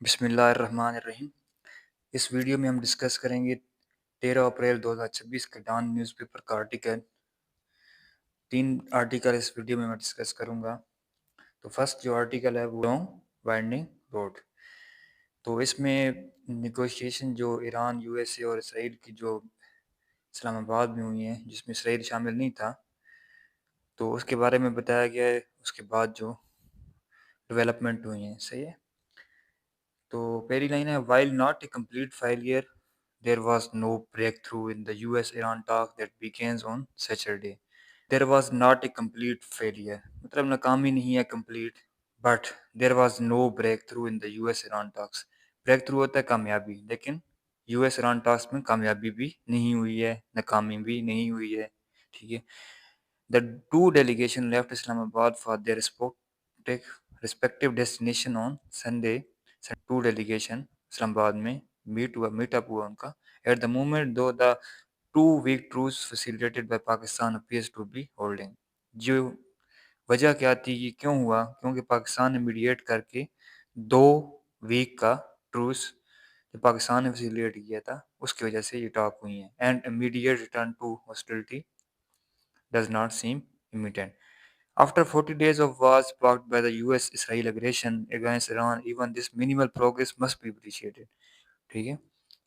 بسم اللہ الرحمن الرحیم۔ اس ویڈیو میں ہم ڈسکس کریں گے 13 اپریل 2026 کے ڈان نیوز پیپر کا آرٹیکل۔ 3 آرٹیکل اس ویڈیو میں ڈسکس کروں گا۔ تو فرسٹ جو آرٹیکل ہے وہ لانگ وائنڈنگ روڈ۔ تو اس میں نیگوشیشن جو ایران، یو ایس اے اور اسرائیل کی جو اسلام آباد میں ہوئی ہیں، جس میں اسرائیل شامل نہیں تھا، تو اس کے بارے میں بتایا گیا ہے۔ اس کے بعد جو ڈیولپمنٹ ہوئی ہیں، صحیح ہے۔ تو پہلی لائن ہے while not a complete failure there was no breakthrough in the US-Iran talk that begins on Saturday. There was not a complete failure مطلب ناکامی نہیں ہے complete, but there was no breakthrough in the US-Iran talks. breakthrough ہوتا ہے کامیابی، لیکن US-Iran talks میں کامیابی بھی نہیں ہوئی ہے، ناکامی بھی نہیں ہوئی ہے، ٹھیک ہے۔ The two delegations left Islamabad for their respective destination on Sunday. Two delegation اسلام آباد میں میٹ اپ ہوا ان کا۔ At the moment though the 2-week truce facilitated by Pakistan appears to be holding. جو وجہ کیا تھی، یہ کیوں ہوا؟ کیونکہ پاکستان نے میڈیٹ کر کے 2 ویک کا ٹروس جو پاکستان نے فیسیلیٹ کیا تھا، اس کی وجہ سے یہ ٹاک ہوئی ہیں۔ And immediate return to hostility does not seem imminent. After 40 days of wars sparked by the US-Israel aggression against Iran, even this minimal progress must be appreciated. ٹھیک ہے،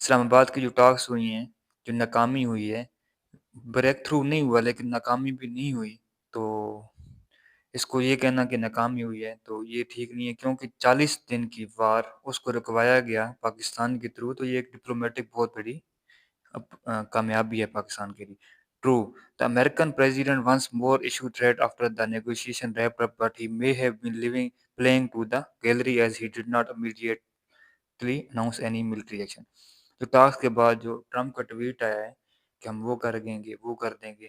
اسلام آباد کی جو ٹاکس ہوئی ہیں، جو ناکامی ہوئی ہے، بریک تھرو نہیں ہوا لیکن ناکامی بھی نہیں ہوئی، تو اس کو یہ کہنا کہ ناکامی ہوئی ہے تو یہ ٹھیک نہیں ہے، کیونکہ 40 دن کی وار اس کو رکوایا گیا پاکستان کے تھرو، تو یہ ایک ڈپلومیٹک بہت بڑی کامیابی ہے پاکستان کے لیے۔ True, the American president once more issued threat after the negotiation wrapped up, but he may have been playing to the gallery as he did not immediately announce any military action. جو ٹاکس کے بعد جو Trump کا tweet آیا ہے کہ ہم وہ کر دیں گے، وہ کر دیں گے،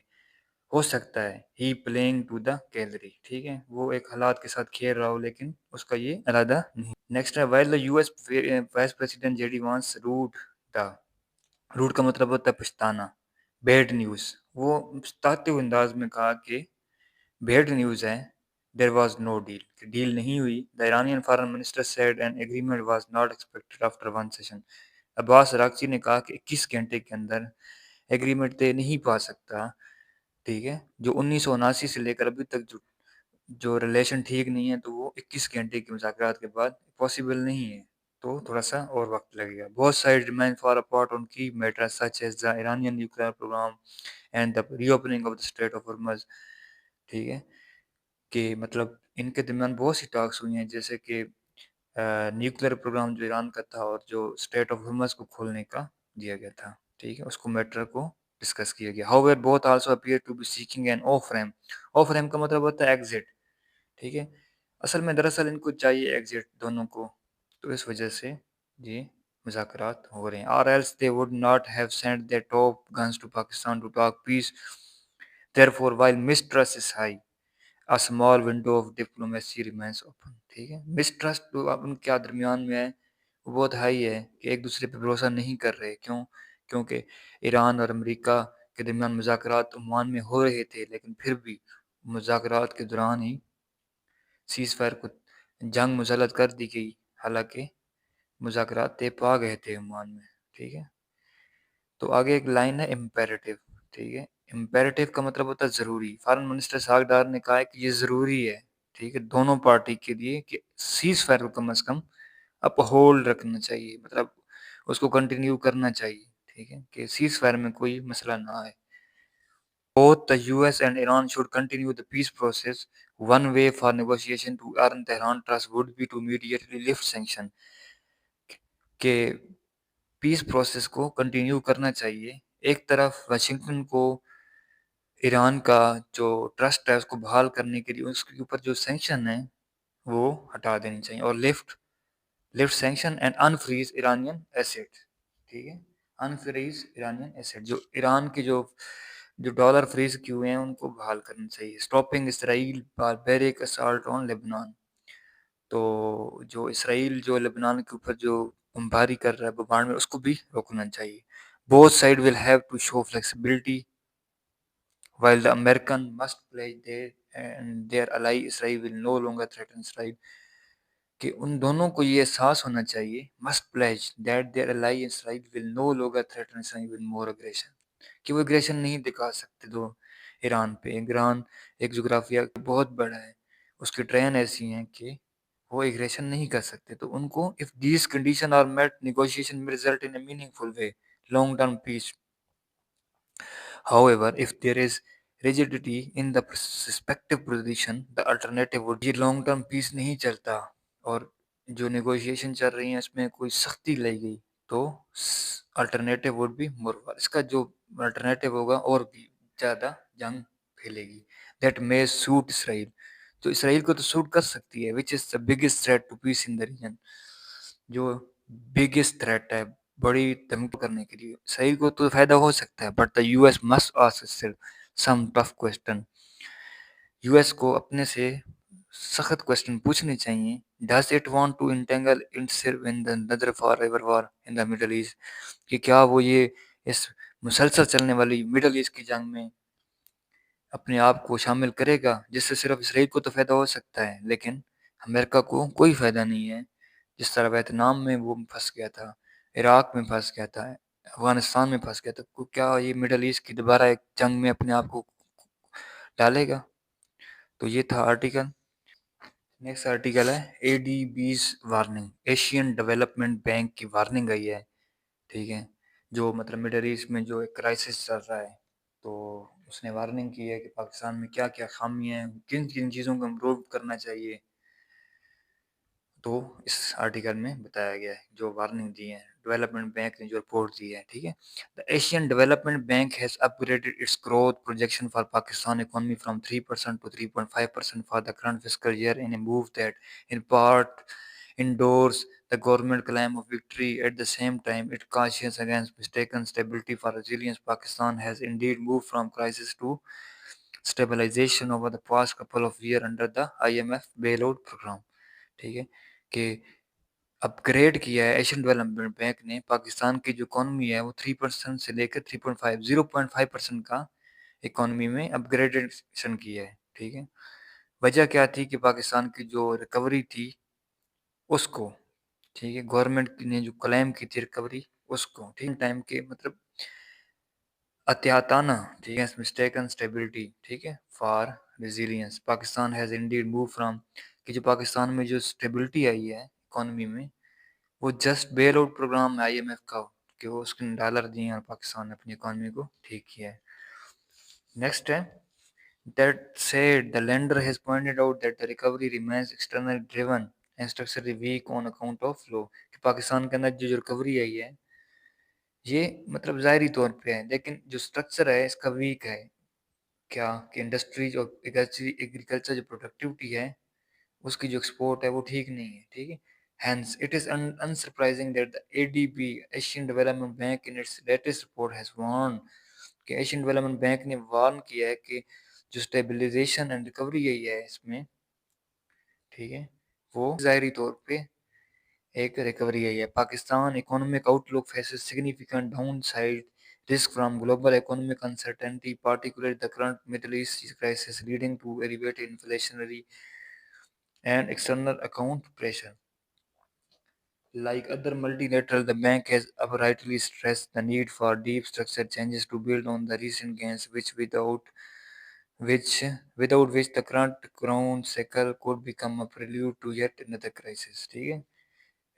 ہو سکتا ہے ہی پلینگ ٹو دا گیلری، ٹھیک ہے، وہ ایک حالات کے ساتھ کھیل رہا ہو، لیکن اس کا یہ ارادہ نہیں۔ نیکسٹ ہے while the US vice president JD Vance روٹ کا مطلب ہوتا ہے پچھتانا، بیڈ نیوز، وہ پچھتاتے ہوئے انداز میں کہا کہ بیڈ نیوز ہے، دیر واز نو ڈیل، کہ ڈیل نہیں ہوئی۔ The Iranian foreign minister said an agreement was not expected after one session. Abbas Araghchi نے کہا کہ 21 گھنٹے کے اندر ایگریمنٹ طے نہیں پا سکتا، ٹھیک ہے، جو 1979 سے لے کر ابھی تک جو ریلیشن ٹھیک نہیں ہے، تو وہ 21 گھنٹے کے مذاکرات کے بعد پاسبل نہیں ہے، تو تھوڑا سا اور وقت لگے گا۔ بہت side remain far apart on key matters such as the Iranian nuclear programme and the reopening of the strait of Hormuz, ٹھیک ہے، کہ مطلب ان کے درمیان بہت سی ٹاکس ہوئی ہیں، جیسے کہ نیوکلیئر پروگرام جو ایران کا تھا اور جو اسٹریٹ آف ہرمز کو کھولنے کا دیا گیا تھا، ٹھیک ہے، اس کو میٹر کو ڈسکس کیا گیا۔ However, both also appear to be seeking an off-ramp. off-ramp کا مطلب ہوتا ہے ایگزٹ، ٹھیک ہے، اصل میں دراصل ان کو چاہیے ایگزٹ دونوں کو، تو اس وجہ سے یہ مذاکرات ہو رہے ہیں۔ or else they would not have sent their top guns to Pakistan to talk peace. Therefore, while mistrust is high, a small window of diplomacy remains open. ٹھیک ہے، مسٹرسٹ جو اب ان کے درمیان میں ہے وہ بہت ہائی ہے، کہ ایک دوسرے پہ بھروسہ نہیں کر رہے۔ کیوں؟ کیونکہ ایران اور امریکہ کے درمیان مذاکرات عمان میں ہو رہے تھے، لیکن پھر بھی مذاکرات کے دوران ہی سیز فائر کو جنگ مسلط کر دی گئی، حالانکہ مذاکرات طے پا گئے تھے عمان میں، ٹھیک ہے۔ تو آگے ایک لائن ہے امپیریٹیو، ٹھیک ہے، امپیریٹیو کا مطلب ہوتا ہے ضروری۔ فارن منسٹر ساگ ڈار نے کہا ہے کہ یہ ضروری ہے، ٹھیک ہے، دونوں پارٹی کے لیے کہ سیز فائر کو کم از کم اپ ہولڈ رکھنا چاہیے، مطلب اس کو کنٹینیو کرنا چاہیے، ٹھیک ہے، کہ سیز فائر میں کوئی مسئلہ نہ آئے۔ Both the US and Iran should continue the peace process. One way for negotiation to earn Tehran trust would be to immediately lift sanction. کہ پیس پروسیس کو کنٹینیو کرنا چاہیے، ایک طرف واشنگٹن کو ایران کا جو ٹرسٹ ہے اس کو بحال کرنے کے لیے اس کے اوپر جو سینکشن ہیں وہ ہٹا دینی چاہیے، اور lift sanction and unfreeze Iranian asset, ٹھیک ہے، انفریز ایرانین ایسیٹ، جو ایران کے جو ڈالر فریز کیے ہوئے ہیں ان کو بحال کرنا چاہیے۔ اسٹاپنگ اسرائیل باربیرک اسالٹ آن لیبنان، تو جو اسرائیل جو لبنان کے اوپر جو بمباری کر رہا ہے، بمبارڈمنٹ، اس کو بھی روکنا چاہیے۔ Both sides will have to show flexibility while the American must pledge their ally Israel will no longer threaten Israel. کہ ان دونوں کو یہ احساس ہونا چاہیے must pledge that their ally Israel will no longer threaten Israel with more aggression، کہ وہ aggression نہیں دکھا سکتے دو ایران پہ۔ ایران ایک جغرافیہ بہت بڑا ہے، اس کی ٹرین ایسی ہیں کہ وہ اگریشن نہیں کر سکتے، تو ان کو if these conditions are met negotiation may result in a meaningful way long term peace. However, if there is rigidity in the respective position, the alternative would یہ لانگ ٹرم پیس نہیں چلتا، اور جو نیگوشیشن چل رہی ہیں اس میں کوئی سختی لائی گئی تو الٹرنیٹیو وڈ بی مور وار، اس کا جو الٹرنیٹیو ہوگا اور بھی زیادہ جنگ پھیلے گی۔ دیٹ may suit اسرائیل، تو اسرائیل کو تو سوٹ کر سکتی ہے، which is the biggest threat to peace in the region، جو بگیسٹ تھریٹ ہے بڑی دھمکی کرنے کے لیے اسرائیل کو تو فائدہ ہو سکتا ہے، but the U S must ask itself some tough question۔ U S کو اپنے سے سخت کوشچن پوچھنے چاہیے۔ Does it want to entangle itself in the another forever war in the Middle East، کہ کیا وہ یہ اس مسلسل چلنے والی مڈل ایسٹ کی جنگ میں اپنے آپ کو شامل کرے گا، جس سے صرف اسرائیل کو تو فائدہ ہو سکتا ہے لیکن امریکہ کو کوئی فائدہ نہیں ہے، جس طرح ویتنام میں وہ پھنس گیا تھا، عراق میں پھنس گیا تھا، افغانستان میں پھنس گیا تھا، کیا یہ مڈل ایسٹ کی دوبارہ ایک جنگ میں اپنے آپ کو ڈالے گا؟ تو یہ تھا آرٹیکل۔ نیکسٹ آرٹیکل ہے اے D Bs warning, Asian Development bank کی وارننگ آئی ہے، ٹھیک ہے، جو مطلب مڈل ایسٹ میں جو ایک کرائسس چل رہا ہے، تو اس نے وارننگ کی ہے کہ پاکستان میں کیا کیا خامیاں ہیں، کن کن چیزوں کو امپروو کرنا چاہیے، تو اس آرٹیکل میں بتایا گیا ہے جو وارننگ دی ہے ڈیولپمنٹ بینک نے جو رپورٹ دی ہے، ٹھیک ہے۔ The Asian Development Bank has upgraded its growth projection for Pakistan economy from 3% to 3.5% for the current fiscal year in a move that in part endorses the government claim of victory. At the same time, it cautions against mistaken stability for resilience. Pakistan has indeed moved from crisis to stabilization over the past couple of years under the IMF bailout program، ٹھیک ہے، کہ اپ grade کیا ہے Asian Development Bank نے پاکستان کی جو economy ہے وہ 3% سے لے کر 0.5% کا اکانومی میں اپ گریڈیشن کی ہے، ٹھیک ہے۔ وجہ کیا تھی کہ پاکستان کی جو ریکوری تھی اس کو، ٹھیک ہے، گورنمنٹ نے جو کلیم کی تھی ریکوری اس کو، ٹھیک ٹائم کے مطلب احتیاطانہ، ٹھیک ہے، مسٹیکن اسٹیبلٹی، ٹھیک ہے، for resilience Pakistan has indeed move from, کہ جو پاکستان میں جو اسٹیبلٹی آئی ہے اکانومی میں وہ جسٹ بیل آؤٹ پروگرام ہے آئی ایم ایف کا، کہ وہ اس نے ڈالر دیے اور پاکستان نے اپنی اکانومی کو ٹھیک کیا ہے۔ نیکسٹ ہے that said the lender has pointed out that the recovery remains externally driven and structurally weak on account of flow، کہ پاکستان کے اندر جو ریکوری آئی ہے یہ مطلب ظاہری طور پہ ہے لیکن جو سٹرکچر ہے اس کا ویک ہے، کیا کہ انڈسٹری جو ایگریکلچر جو پروڈکٹیوٹی ہے اس کی جو ایکسپورٹ ہے وہ ٹھیک نہیں ہے، ٹھیک ہے۔ Hence it is unsurprising that the ADB Asian Development Bank in its latest report has warned، کہ ایشین ڈیولپمنٹ بینک نے وارن کیا ہے کہ جو اسٹیبلائزیشن اینڈ ریکوری یہی ہے اس میں، ٹھیک ہے، وہ ظاہری طور پہ ایک ریکوری ہے۔ Pakistan economic outlook faces significant downside risk from global economic uncertainty, particularly the current Middle East crisis leading to elevated inflationary and external account pressure. Like other multilateral, the bank has uprightly stressed the need for deep structural changes to build on the recent gains, without which the current crown cycle could become a prelude to yet another crisis، ٹھیک ہے۔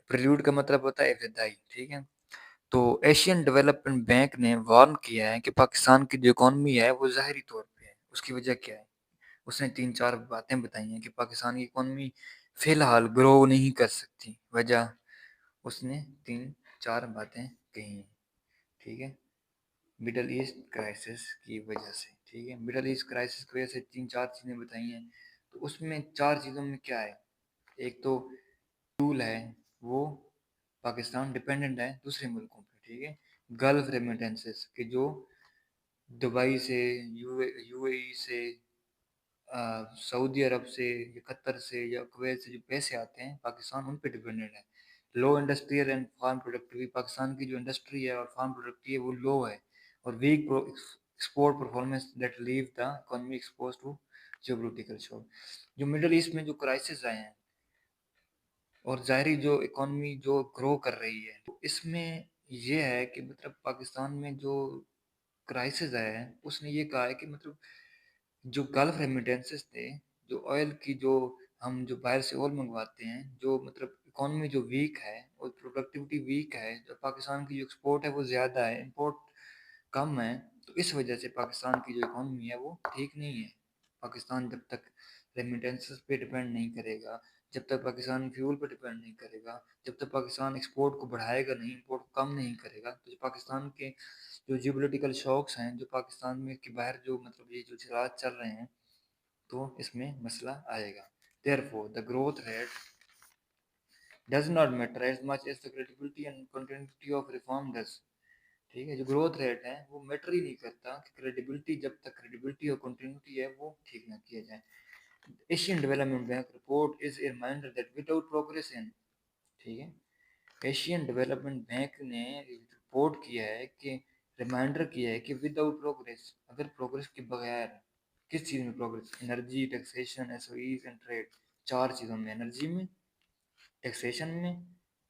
پریلیوڈ کا مطلب ہوتا ہے ابتدائی، ٹھیک ہے۔ تو ایشین ڈیولپمنٹ بینک نے وارن کیا ہے کہ پاکستان کی جو اکانومی ہے وہ ظاہری طور پہ ہے، اس کی وجہ کیا ہے، اس نے 3-4 باتیں بتائی ہیں کہ پاکستان کی اکانومی فی الحال گرو نہیں کر سکتی، وجہ اس نے 3-4 باتیں کہی ہیں، ٹھیک ہے، مڈل ایسٹ کرائسس کی وجہ سے، ٹھیک ہے، مڈل ایسٹ کرائسس کی وجہ سے 3-4 چیزیں بتائی ہیں۔ تو اس میں 4 چیزوں میں کیا ہے، ایک تو ٹول ہے وہ پاکستان ڈیپینڈنٹ ہے دوسرے ملکوں پہ، ٹھیک ہے، گلف ریمیٹنسز کہ جو دبئی سے یو اے ای سے سعودی عرب سے یا قطر سے یا کویت سے جو پیسے آتے ہیں پاکستان ان پہ ڈیپینڈنٹ ہے۔ Low industrial and farm productivity, Pakistan کی جو انڈسٹری ہے اور فارم پروڈکٹیوٹی ہے وہ لو ہے، اور weak export performance that leave the economy exposed to geopolitical shock. جو مڈل ایسٹ میں جو کرائسس آئے ہیں اور ظاہری جو اکانومی جو گرو کر رہی ہے، تو اس میں یہ ہے کہ مطلب پاکستان میں جو کرائسس آیا ہے، اس نے یہ کہا ہے کہ مطلب جو گلف ریمیٹنسز تھے، جو آئل کی جو ہم جو باہر سے آئل منگواتے ہیں، جو مطلب اکانومی جو ویک ہے اور پروڈکٹیوٹی ویک ہے، جو پاکستان کی جو ایکسپورٹ ہے وہ زیادہ ہے، امپورٹ کم ہے، تو اس وجہ سے پاکستان کی جو اکانومی ہے وہ ٹھیک نہیں ہے۔ پاکستان جب تک ریمیٹنسز پہ ڈیپینڈ نہیں کرے گا، جب تک پاکستان فیول پہ ڈیپینڈ نہیں کرے گا، جب تک پاکستان ایکسپورٹ کو بڑھائے گا نہیں، امپورٹ کو کم نہیں کرے گا، تو پاکستان کے جو جیو پولیٹیکل شوکس ہیں، جو پاکستان میں کے باہر جو مطلب یہ جو چراغ چل رہے ہیں، تو اس میں مسئلہ آئے گا۔ Therefore, the growth rate does not matter as much as the credibility and continuity of reform does. ٹھیک ہے، جو گروتھ ریٹ ہے وہ میٹر ہی نہیں کرتا کہ کریڈیبلٹی، جب تک کریڈیبلٹی اور کنٹینیوٹی ہے وہ ٹھیک نہ کیا جائے۔ Asian Development Bank report is a reminder that without progress in, ٹھیک ہے، ایشین ڈیولپمنٹ بینک نے رپورٹ کیا ہے کہ ریمائنڈر کیا ہے کہ وداؤٹ پروگریس، اگر پروگریس کے بغیر، کس چیز میں progress? Energy, taxation, S O Es and trade, چار چیزوں میں، انرجی میں، ٹیکسیشن میں،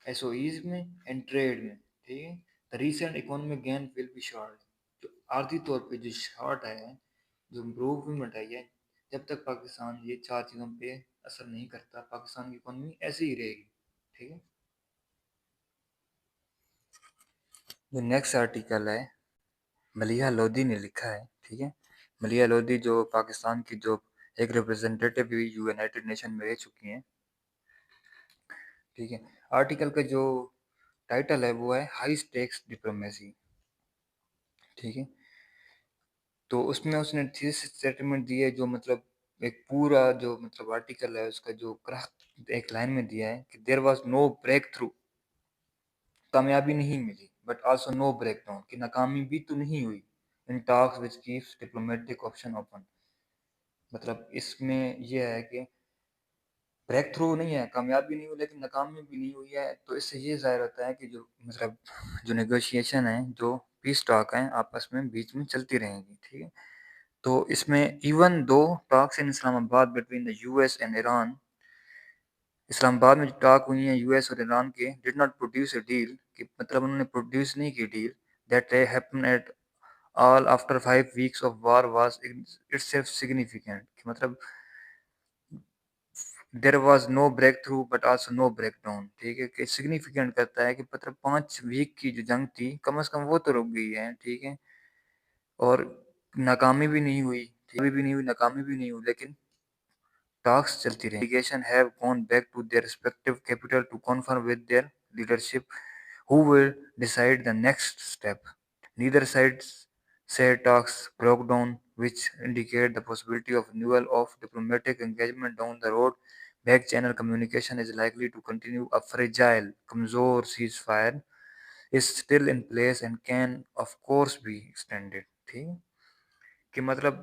ایس او ایز میں اینڈ ٹریڈ میں، ٹھیک ہے۔ The recent economic gain will be short. جو عارضی طور پہ جو شارٹ ہے، جو امپروومنٹ ہے، یہ جب تک پاکستان یہ چار چیزوں پہ اثر نہیں کرتا، پاکستان کی اکانومی ایسے ہی رہے گی، ٹھیک ہے۔ جو نیکسٹ آرٹیکل ہے، ملیحہ لودھی نے لکھا ہے، ٹھیک ہے۔ ملیحہ لودھی جو پاکستان کی جو ایک ریپرزنٹیٹیو بھی یونائٹڈ نیشن میں رہ چکی ہیں، ٹھیک ہے۔ آرٹیکل کا جو ٹائٹل ہے وہ ہے ہائی سٹیکس ڈپلومیسی، ٹھیک ہے۔ تو اس میں اس نے تھیسس اسٹیٹمنٹ دی ہے، جو مطلب ایک پورا جو مطلب آرٹیکل ہے اس کا جو ایک لائن میں دیا ہے کہ there was no breakthrough, کامیابی نہیں ملی، but also no breakdown, کہ ناکامی بھی تو نہیں ہوئی، in talks which keeps diplomatic option open. مطلب اس میں یہ ہے کہ بریک تھرو نہیں ہے، کامیابی نہیں ہوئی، لیکن ناکامی بھی نہیں ہوئی ہے، تو اس سے یہ ظاہر ہوتا ہے کہ جو مطلب جو نیگوشیشن ہیں، جو پیس ٹاک ہیں، آپس میں بیچ میں چلتی رہیں گی، ٹھیک ہے۔ تو اس میں even though talks in Islamabad between the U S and Iran, Islamabad میں جو ٹاک ہوئی ہیں یو ایس اور ایران کے، did not produce a deal, کہ مطلب انہوں نے پروڈیوس نہیں کی deal, that happen at all after 5 weeks of war was itself significant, کہ مطلب there was no breakthrough but also no breakdown, ٹھیک ہے، کہ سگنیفیکینٹ کرتا ہے کہ مطلب 5 ویک کی جو جنگ تھی کم از کم وہ تو رک گئی ہے، ٹھیک ہے، اور ناکامی بھی نہیں ہوئی، ناکامی بھی نہیں ہوئی، لیکن ٹاکس چلتی رہیں۔ Delegation have gone back to their respective capital to confer with their leadership, who will decide the next step. Neither side said talks broke down, which indicate the possibility of renewal of diplomatic engagement down the road. Back channel communication is likely to continue. A fragile, kamzor ceasefire is still in place and can of course be extended. ٹھیک ہے، کہ مطلب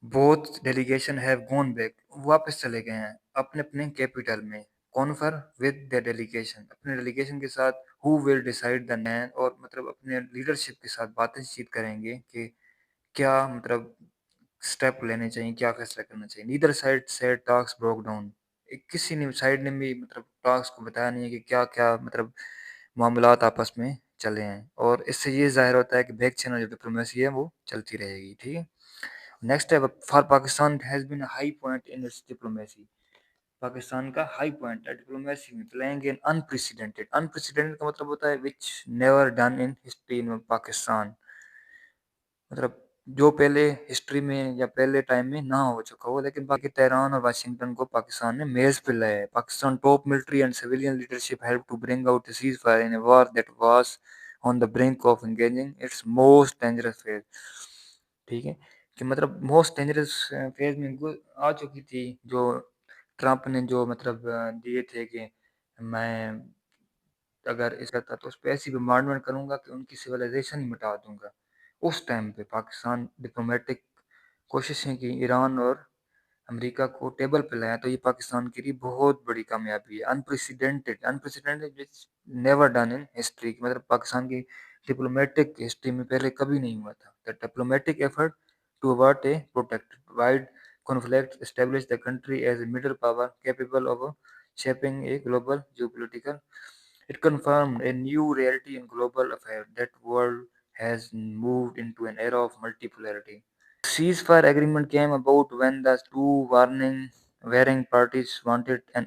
both delegation have gone back, واپس چلے گئے ہیں اپنے اپنے کیپٹل میں، کانفر ود دا ڈیلیگیشن، اپنے ڈیلیگیشن کے ساتھ، ہو ول ڈیسائڈ دا نین، اور مطلب اپنے لیڈرشپ کے ساتھ باتیں چیت کریں گے کہ کیا مطلب سٹیپ لینے چاہیے، کیا فیصلہ کرنا چاہیے۔ نیدر سائڈ سیڈ ٹاکس بروک ڈاؤن، کسی نے سائڈ نے بھی مطلب ٹاکس کو بتایا نہیں ہے کہ کیا کیا مطلب معاملات آپس میں چلے ہیں، اور اس سے یہ ظاہر ہوتا ہے کہ بیک چینل جو ڈپلومیسی ہے وہ چلتی رہے گی، ٹھیک ہے۔ نیکسٹ ہے for Pakistan has been a high point in its diplomacy, Pakistan کا ہائی پوائنٹ ہے ڈپلومیسی میں، پلئنگ ان انپریسیڈنٹڈ کا مطلب ہوتا ہے which never done in history ان پاکستان، مطلب جو پہلے ہسٹری میں یا پہلے ٹائم میں نہ ہو چکا ہو، لیکن باقی تہران اور واشنگٹن کو پاکستان نے میز پہ لایا ہے۔ Pakistan top military and civilian leadership help to bring out a ceasefire in a war that was on the brink of engaging its most dangerous phase, ٹھیک ہے، کہ مطلب موسٹ ڈینجرس فیز میں آ چکی تھی، جو ٹرمپ نے جو مطلب دیے تھے کہ میں اگر اس کا تھا تو اس پہ ایسی بمبارڈمنٹ کروں گا کہ ان کی سویلائزیشن ہی مٹا دوں گا۔ اس ٹائم پہ پاکستان ڈپلومیٹک کوششیں کی، ایران اور امریکہ کو ٹیبل پہ لایا، تو یہ پاکستان کے لیے بہت بڑی کامیابی ہے، unprecedented never done in history, مطلب پاکستان کی ڈپلومیٹک ہسٹری میں پہلے کبھی نہیں ہوا تھا۔ The diplomatic effort to avert a protracted conflict established the country as a middle power capable of shaping a global geopolitical. It confirmed a new reality in global affairs that world has moved into an era of multipolarity. Ceasefire agreement came about when the two warring parties wanted an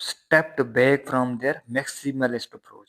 stepped back from their maximalist approach.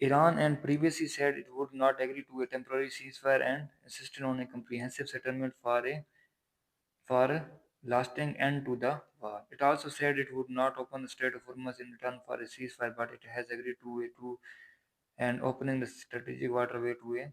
Iran and previously said it would not agree to a temporary ceasefire and insisted on a comprehensive settlement for lasting end to the war. It also said it would not open the Strait of Hormuz in return for a ceasefire, but it has agreed to and opening the strategic waterway to a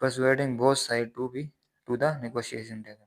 persuading both sides to the negotiation table.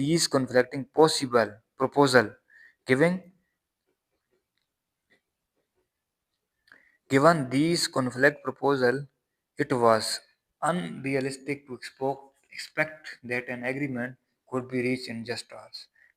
these conflicting possible proposal giving given these conflict proposal, it was unrealistic to expect that an agreement could be reached in just hours,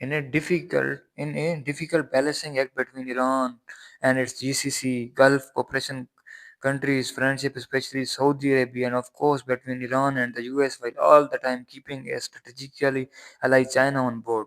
in a difficult balancing act between Iran and its GCC, Gulf Cooperation countries, friendship, especially Saudi Arabia, and of course between Iran and the US, while all the time keeping a strategically allied China on board.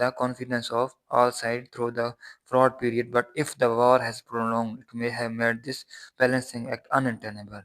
the confidence of all sides through the fraud period, but if the war has prolonged it may have made this balancing act untenable।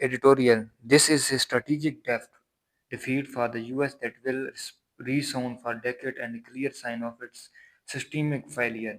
editorial, this is a strategic defeat for the US that will resound for decades and a clear sign of its systemic failure,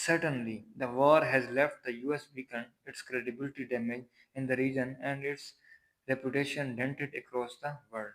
certainly the war has left the US weakened, its credibility damaged in the region and its reputation dented across the world।